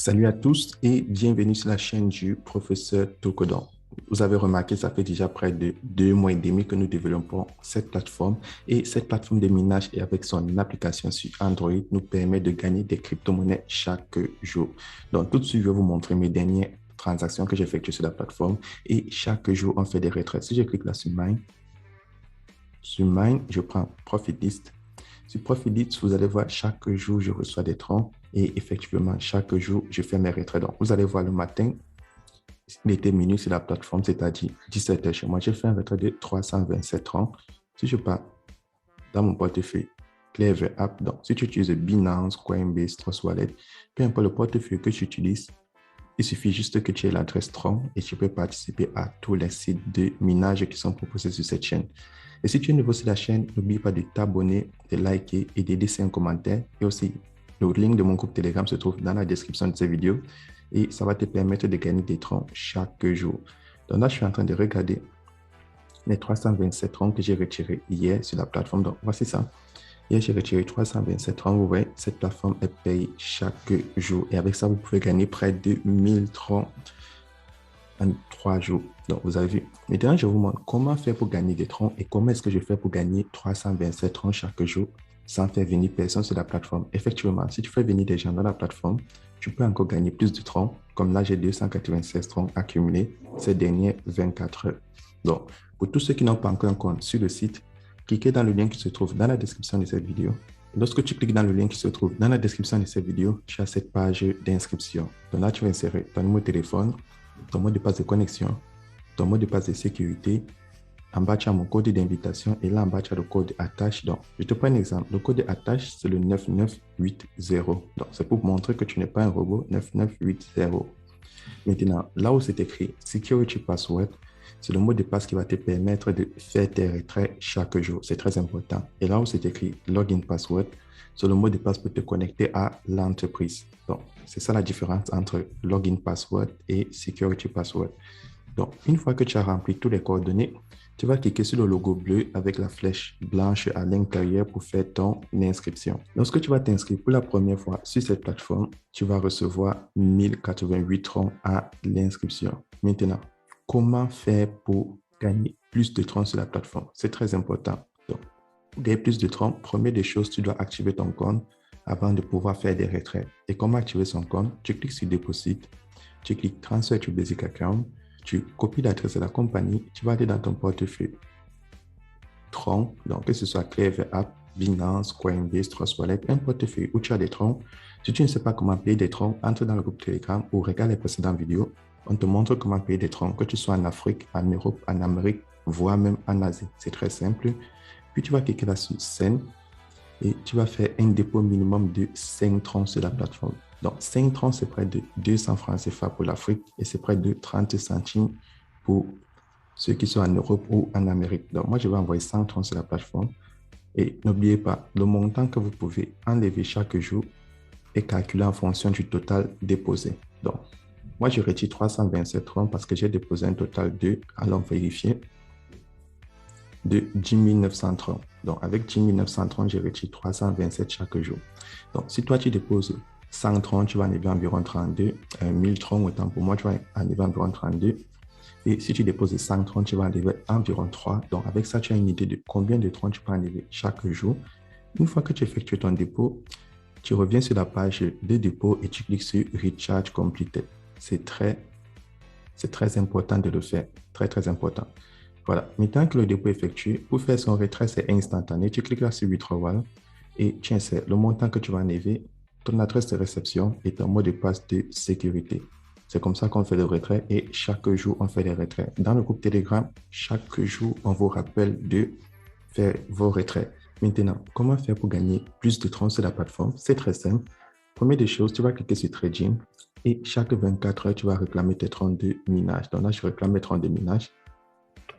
Salut à tous et bienvenue sur la chaîne du professeur Tokodon. Vous avez remarqué, ça fait déjà près de 2 mois et demi que nous développons cette plateforme et cette plateforme de minage et avec son application sur Android nous permet de gagner des crypto-monnaies chaque jour. Donc tout de suite, je vais vous montrer mes dernières transactions que j'ai effectuées sur la plateforme et chaque jour, on fait des retraits. Si je clique là sur Mine, je prends Profit List. Sur Profit List, vous allez voir chaque jour, je reçois des troncs et effectivement, chaque jour, je fais mes retraits. Donc, vous allez voir le matin, il était minuit sur la plateforme, c'est-à-dire 17h chez moi. J'ai fait un retrait de 327 troncs. Si je pars dans mon portefeuille Clever App, donc si tu utilises Binance, Coinbase, Trust Wallet, peu importe le portefeuille que tu utilises, il suffit juste que tu aies l'adresse Tron et tu peux participer à tous les sites de minage qui sont proposés sur cette chaîne. Et si tu es nouveau sur la chaîne, n'oublie pas de t'abonner, de liker et de laisser un commentaire. Et aussi, le lien de mon groupe Telegram se trouve dans la description de cette vidéo et ça va te permettre de gagner des troncs chaque jour. Donc là, je suis en train de regarder les 327 troncs que j'ai retirés hier sur la plateforme. Donc, voici ça. Hier, j'ai retiré 327 troncs. Vous voyez, cette plateforme est payée chaque jour. Et avec ça, vous pouvez gagner près de 1000 troncs en 3 jours. Donc, vous avez vu. Maintenant, je vous montre comment faire pour gagner des troncs et comment est-ce que je fais pour gagner 327 troncs chaque jour sans faire venir personne sur la plateforme. Effectivement, si tu fais venir des gens dans la plateforme, tu peux encore gagner plus de troncs. Comme là, j'ai 296 troncs accumulés ces dernières 24 heures. Donc, pour tous ceux qui n'ont pas encore un compte sur le site, cliquez dans le lien qui se trouve dans la description de cette vidéo. Et lorsque tu cliques dans le lien qui se trouve dans la description de cette vidéo, tu as cette page d'inscription. Donc là, tu vas insérer ton numéro de téléphone, ton mot de passe de connexion, ton mot de passe de sécurité. En bas, tu as mon code d'invitation et là, en bas, tu as le code attache. Donc, je te prends un exemple. Le code attache, c'est le 9980. Donc, c'est pour montrer que tu n'es pas un robot, 9980. Maintenant, là où c'est écrit Security Password, c'est le mot de passe qui va te permettre de faire tes retraits chaque jour. C'est très important. Et là où c'est écrit Login Password, c'est le mot de passe pour te connecter à l'entreprise. Donc, c'est ça la différence entre Login Password et Security Password. Donc, une fois que tu as rempli toutes les coordonnées, tu vas cliquer sur le logo bleu avec la flèche blanche à l'intérieur pour faire ton inscription. Lorsque tu vas t'inscrire pour la première fois sur cette plateforme, tu vas recevoir 1088 troncs à l'inscription. Maintenant, comment faire pour gagner plus de troncs sur la plateforme? C'est très important. Donc, pour gagner plus de troncs, première des choses, tu dois activer ton compte avant de pouvoir faire des retraits. Et comment activer son compte? Tu cliques sur Deposit, tu cliques Transfer to Basic Account, tu copies l'adresse de la compagnie, tu vas aller dans ton portefeuille Tron, donc que ce soit Clever App, Binance, Coinbase, Trust Wallet, un portefeuille où tu as des troncs. Si tu ne sais pas comment payer des troncs, entre dans le groupe Telegram ou regarde les précédentes vidéos. On te montre comment payer des troncs, que tu sois en Afrique, en Europe, en Amérique, voire même en Asie. C'est très simple. Puis tu vas cliquer là sur Send et tu vas faire un dépôt minimum de 5 troncs sur la plateforme. Donc, 5 troncs, c'est près de 200 francs CFA pour l'Afrique et c'est près de 30 centimes pour ceux qui sont en Europe ou en Amérique. Donc, moi, je vais envoyer 100 troncs sur la plateforme. Et n'oubliez pas, le montant que vous pouvez enlever chaque jour est calculé en fonction du total déposé. Donc, moi, je retire 327 troncs parce que j'ai déposé un total de, allons vérifier, de 10 900 troncs. Donc, avec 10 900 troncs, je retire 327 chaque jour. Donc, si toi, tu déposes 100 troncs, tu vas enlever environ 32. 1000 troncs, autant pour moi, tu vas enlever environ 32. Et si tu déposes 100 troncs, tu vas enlever environ 3. Donc, avec ça, tu as une idée de combien de troncs tu peux enlever chaque jour. Une fois que tu effectues ton dépôt, tu reviens sur la page de dépôt et tu cliques sur Recharge Completed. C'est très important de le faire. Très, très important. Voilà. Maintenant que le dépôt est effectué, pour faire son retrait, c'est instantané. Tu cliques là sur Withdrawal et tu insères le montant que tu vas enlever, ton adresse de réception et ton mot de passe de sécurité. C'est comme ça qu'on fait le retrait et chaque jour, on fait les retraits. Dans le groupe Telegram, chaque jour, on vous rappelle de faire vos retraits. Maintenant, comment faire pour gagner plus de troncs sur la plateforme? C'est très simple. Première des choses, tu vas cliquer sur Trading et chaque 24 heures, tu vas réclamer tes troncs de minage. Donc là, je réclame mes troncs de minage.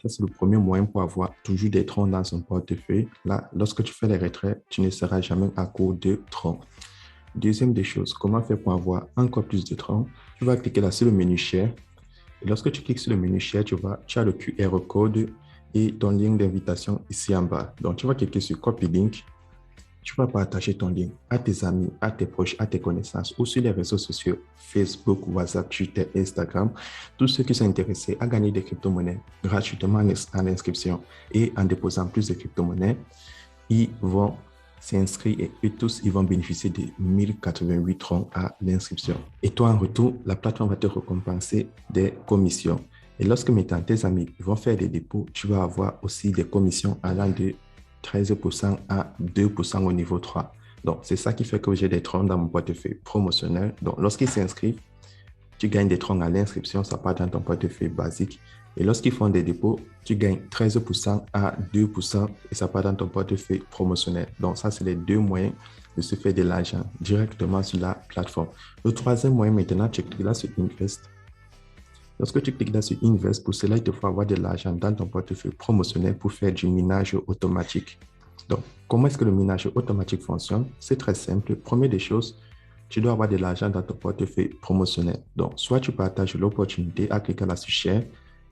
Ça, c'est le premier moyen pour avoir toujours des troncs dans son portefeuille. Là, lorsque tu fais les retraits, tu ne seras jamais à court de troncs. Deuxième des choses, comment faire pour avoir encore plus de troncs? Tu vas cliquer là sur le menu Share. Et lorsque tu cliques sur le menu Share, tu as le QR code et ton lien d'invitation ici en bas. Donc, tu vas cliquer sur Copy Link. tu vas partager ton lien à tes amis, à tes proches, à tes connaissances ou sur les réseaux sociaux, Facebook, WhatsApp, Twitter, Instagram. Tous ceux qui sont intéressés à gagner des crypto-monnaies gratuitement en inscription et en déposant plus de crypto-monnaies, ils vont s'inscrire et eux tous, ils vont bénéficier de 1088 troncs à l'inscription. Et toi, en retour, la plateforme va te récompenser des commissions. Et lorsque maintenant tes amis vont faire des dépôts, tu vas avoir aussi des commissions allant de 13% à 2% au niveau 3. Donc, c'est ça qui fait que j'ai des troncs dans mon portefeuille promotionnel. Donc, lorsqu'ils s'inscrivent, tu gagnes des troncs à l'inscription, ça part dans ton portefeuille basique. Et lorsqu'ils font des dépôts, tu gagnes 13% à 2% et ça part dans ton portefeuille promotionnel. Donc, ça, c'est les deux moyens de se faire de l'argent directement sur la plateforme. Le troisième moyen, maintenant, tu cliques là sur Invest. Lorsque tu cliques là sur Invest, pour cela, il te faut avoir de l'argent dans ton portefeuille promotionnel pour faire du minage automatique. Donc, comment est-ce que le minage automatique fonctionne? C'est très simple. Première des choses, tu dois avoir de l'argent dans ton portefeuille promotionnel. Donc, soit tu partages l'opportunité à cliquer là sur Share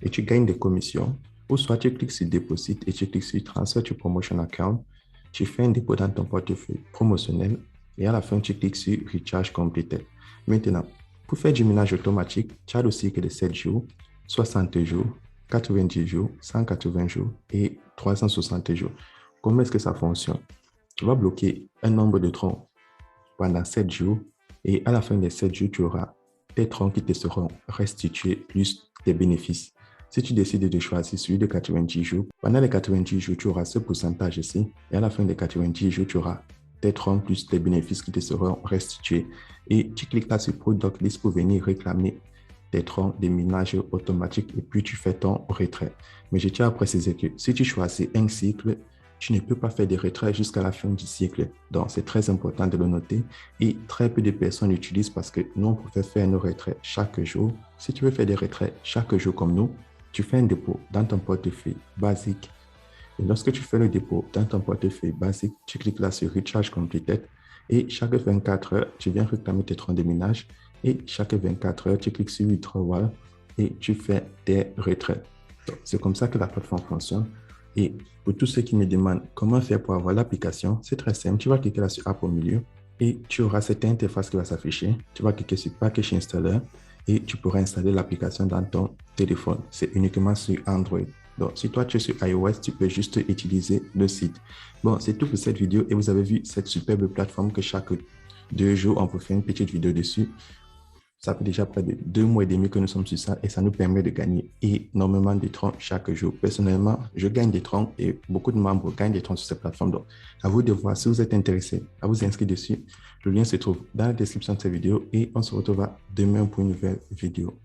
et tu gagnes des commissions, ou soit tu cliques sur Deposit et tu cliques sur Transfer to Promotion Account, tu fais un dépôt dans ton portefeuille promotionnel et à la fin, tu cliques sur Recharge Completed. Maintenant, pour faire du minage automatique, tu as le cycle de 7 jours, 60 jours, 90 jours, 180 jours et 360 jours. Comment est-ce que ça fonctionne? Tu vas bloquer un nombre de troncs pendant 7 jours et à la fin des 7 jours, tu auras tes troncs qui te seront restitués plus tes bénéfices. Si tu décides de choisir celui de 90 jours, pendant les 90 jours, tu auras ce pourcentage ici et à la fin des 90 jours, tu auras tes troncs plus tes bénéfices qui te seront restitués. Et tu cliques là sur Product List pour venir réclamer tes troncs de minage automatique et puis tu fais ton retrait. Mais je tiens à préciser que si tu choisis un cycle, tu ne peux pas faire des retraits jusqu'à la fin du cycle. Donc, c'est très important de le noter. Et très peu de personnes l'utilisent parce que nous, on peut faire nos retraits chaque jour. Si tu veux faire des retraits chaque jour comme nous, tu fais un dépôt dans ton portefeuille basique. Et lorsque tu fais le dépôt dans ton portefeuille basique, tu cliques là sur Recharge Completed. Et chaque 24 heures, tu viens réclamer tes troncs de minage. Et chaque 24 heures, tu cliques sur Withdrawal et tu fais tes retraits. C'est comme ça que la plateforme fonctionne. Et pour tous ceux qui me demandent comment faire pour avoir l'application, c'est très simple. Tu vas cliquer là sur App au milieu et tu auras cette interface qui va s'afficher. Tu vas cliquer sur Package Installer et tu pourras installer l'application dans ton téléphone. C'est uniquement sur Android. Donc, si toi tu es sur iOS, tu peux juste utiliser le site. Bon, c'est tout pour cette vidéo et vous avez vu cette superbe plateforme que chaque 2 jours, on peut faire une petite vidéo dessus. Ça fait déjà près de 2 mois et demi que nous sommes sur ça et ça nous permet de gagner énormément de troncs chaque jour. Personnellement, je gagne des troncs et beaucoup de membres gagnent des troncs sur cette plateforme. Donc, à vous de voir si vous êtes intéressé à vous inscrire dessus. Le lien se trouve dans la description de cette vidéo et on se retrouve demain pour une nouvelle vidéo.